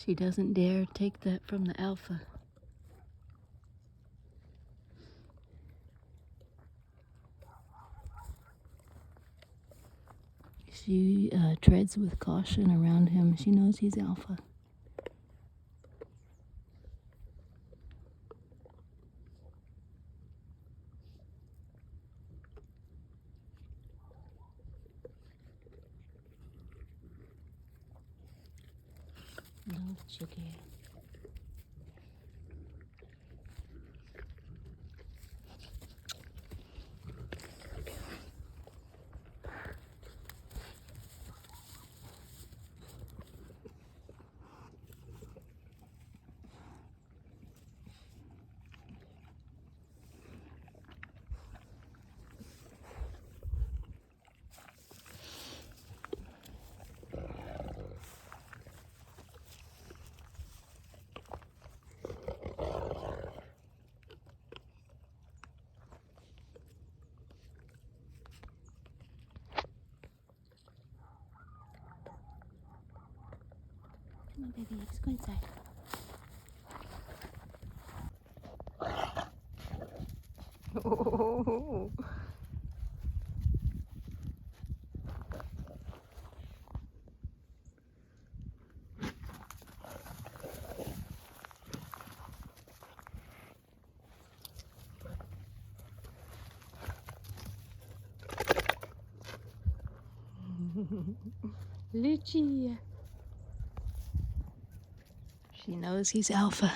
She doesn't dare take that from the alpha. She treads with caution around him. She knows he's alpha. Dolce. Come on, baby, let's go inside. Oh. Lucia. She knows he's alpha.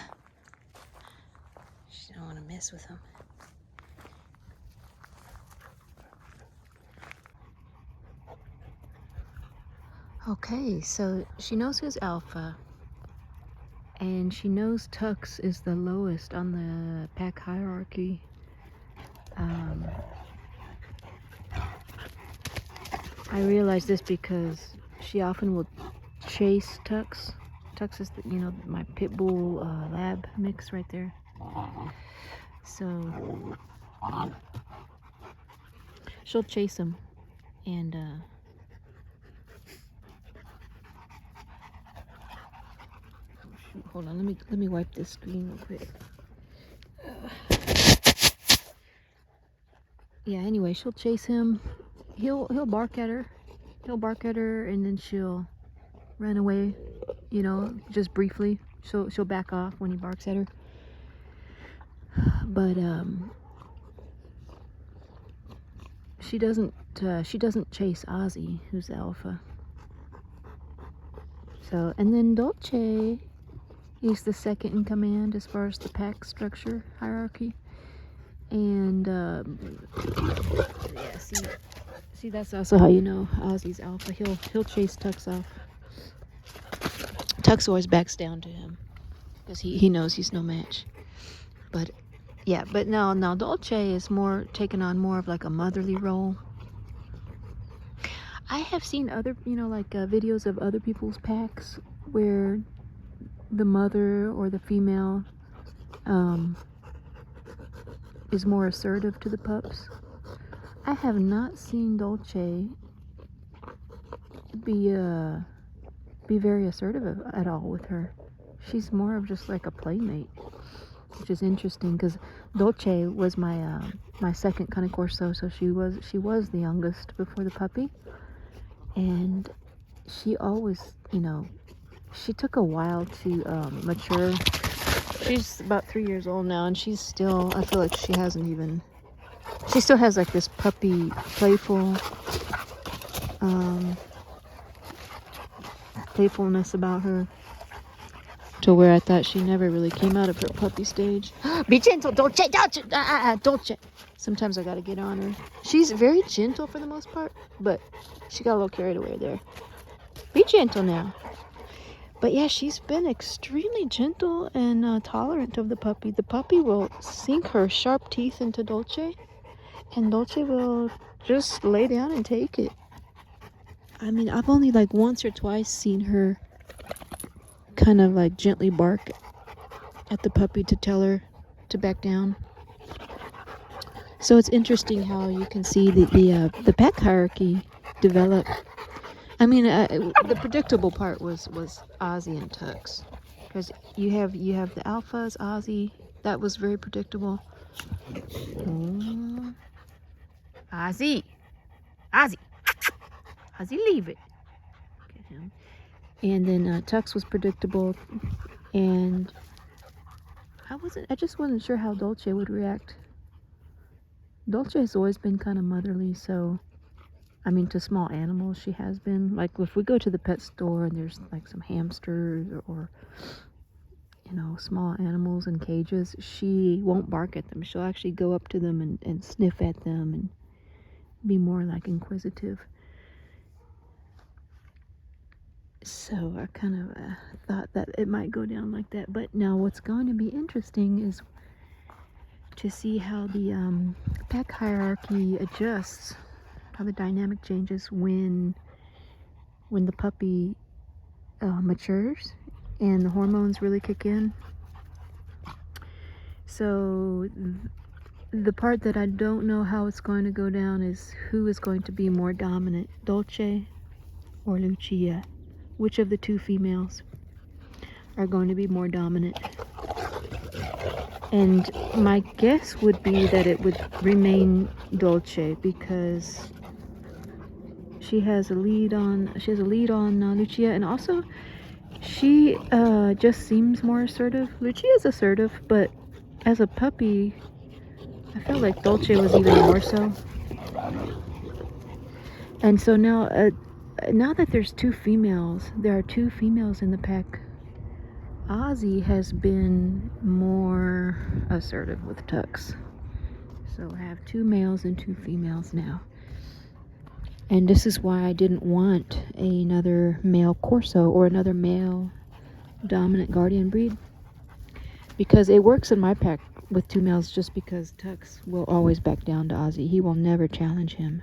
She don't want to mess with him. Okay, so she knows who's alpha, and she knows Tux is the lowest on the pack hierarchy. I realize this because she often will chase Tux. Tux is, my pit bull lab mix right there. So she'll chase him, and hold on, let me wipe this screen real quick. Yeah, anyway, she'll chase him. He'll bark at her. He'll bark at her, and then she'll run away, just briefly. She'll back off when he barks at her. But she doesn't chase Ozzy, who's the alpha. So, and then Dolce, he's the second in command as far as the pack structure hierarchy. And yeah, see, that's also how you know Ozzy's alpha. He'll chase Tux off. Tux always backs down to him because he knows he's no match. But yeah, but now Dolce is taking on more of like a motherly role. I have seen other, videos of other people's packs where the mother or the female is more assertive to the pups. I have not seen Dolce be very assertive at all with her. She's more of just like a playmate, which is interesting because Dolce was my my second Cane Corso, so she was the youngest before the puppy, and she always, she took a while to mature. She's about 3 years old now, and she's still, I feel like she still has like this puppy playfulness about her, to where I thought she never really came out of her puppy stage. Be gentle, Dolce, Dolce. Sometimes I gotta get on her. She's very gentle for the most part, but she got a little carried away there. Be gentle now. But yeah, she's been extremely gentle and tolerant of the puppy. The puppy will sink her sharp teeth into Dolce, and Dolce will just lay down and take it. I mean, I've only like once or twice seen her kind of like gently bark at the puppy to tell her to back down. So it's interesting how you can see the pack hierarchy develop I mean, the predictable part was Ozzy and Tux, because you have the alphas, Ozzy. That was very predictable. Oh. Ozzy, Ozzy, Ozzy, leave it. Get him. And then Tux was predictable, and I just wasn't sure how Dolce would react. Dolce has always been kind of motherly, so I mean, to small animals, she has been. Like, if we go to the pet store and there's like some hamsters or you know, small animals in cages, she won't bark at them. She'll actually go up to them and sniff at them and be more like inquisitive. So I kind of thought that it might go down like that. But now what's going to be interesting is to see how the pack hierarchy adjusts, how the dynamic changes when the puppy matures and the hormones really kick in. So the part that I don't know how it's going to go down is who is going to be more dominant, Dolce or Lucia. Which of the two females are going to be more dominant? And my guess would be that it would remain Dolce, because she has a lead on Lucia, and also she just seems more assertive. Lucia is assertive, but as a puppy, I felt like Dolce was even more so. And so now that there are two females in the pack, Ozzy has been more assertive with Tux. So I have two males and two females now. And this is why I didn't want another male Corso or another male dominant guardian breed. Because it works in my pack with two males, just because Tux will always back down to Ozzy. He will never challenge him.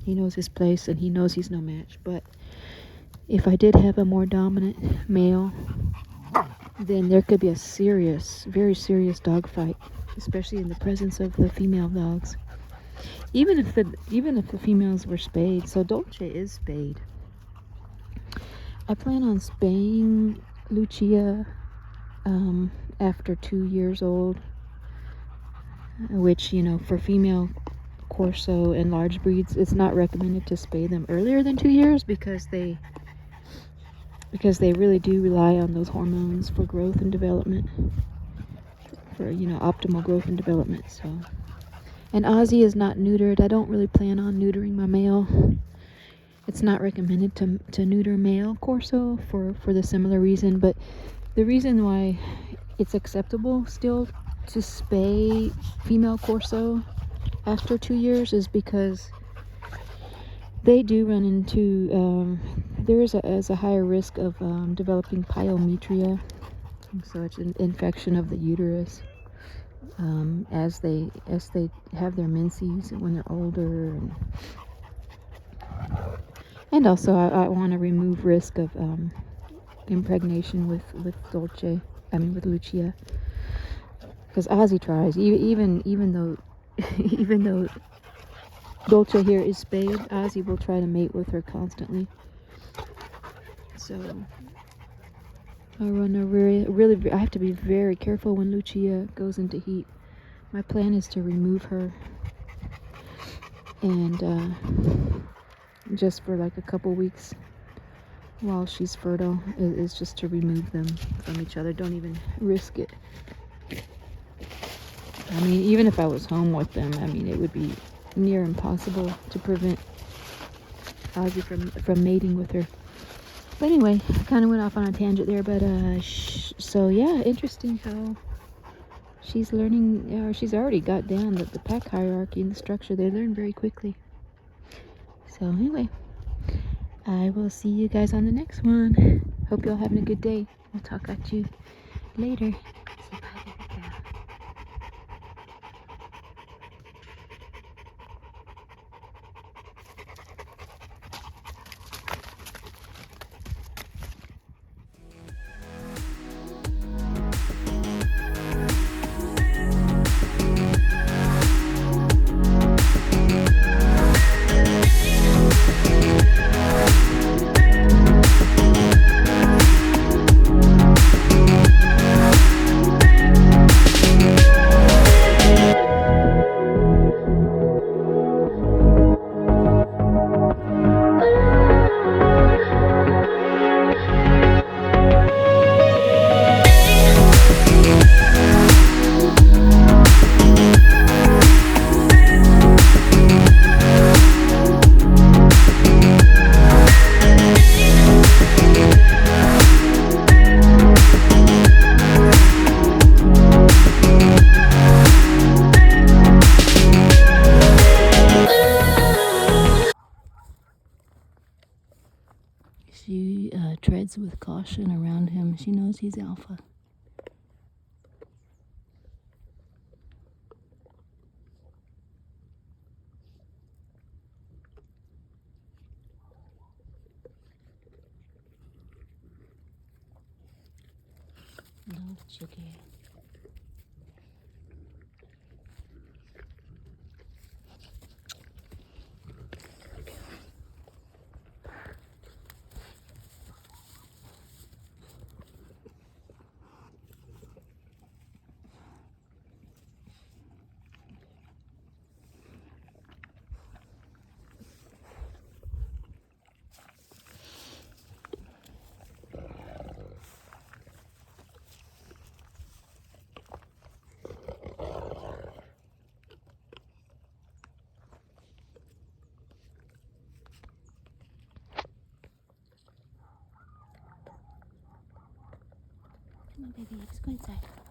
He knows his place and he knows he's no match. But if I did have a more dominant male, then there could be a very serious dogfight, especially in the presence of the female dogs. Even if the females were spayed. So Dolce is spayed. I plan on spaying Lucia after 2 years old, which, you know, for female Corso and large breeds, it's not recommended to spay them earlier than 2 years because they really do rely on those hormones for growth and development, for, you know, optimal growth and development. So, and Ozzy is not neutered. I don't really plan on neutering my male. It's not recommended to neuter male Corso for the similar reason, but the reason why it's acceptable still to spay female Corso after 2 years is because they do run into there is a higher risk of developing pyometria, so it's an infection of the uterus as they have their menses when they're older, and also I want to remove risk of impregnation with Lucia, because Ozzy tries, even though even though Dolce here is spayed, Ozzy will try to mate with her constantly. So I have to be very careful when Lucia goes into heat. My plan is to remove her, and just for like a couple weeks while she's fertile, is just to remove them from each other. Don't even risk it. I mean, even if I was home with them, I mean, it would be near impossible to prevent Ozzy from mating with her. But anyway, I kind of went off on a tangent there, but so yeah, interesting how she's learning, or she's already got down the pack hierarchy and the structure. They learn very quickly. So anyway, I will see you guys on the next one. Hope y'all having a good day. I'll talk at you later. Say bye, baby girl. She treads with caution around him. She knows he's alpha. Dolce. Come on, baby, let's go inside.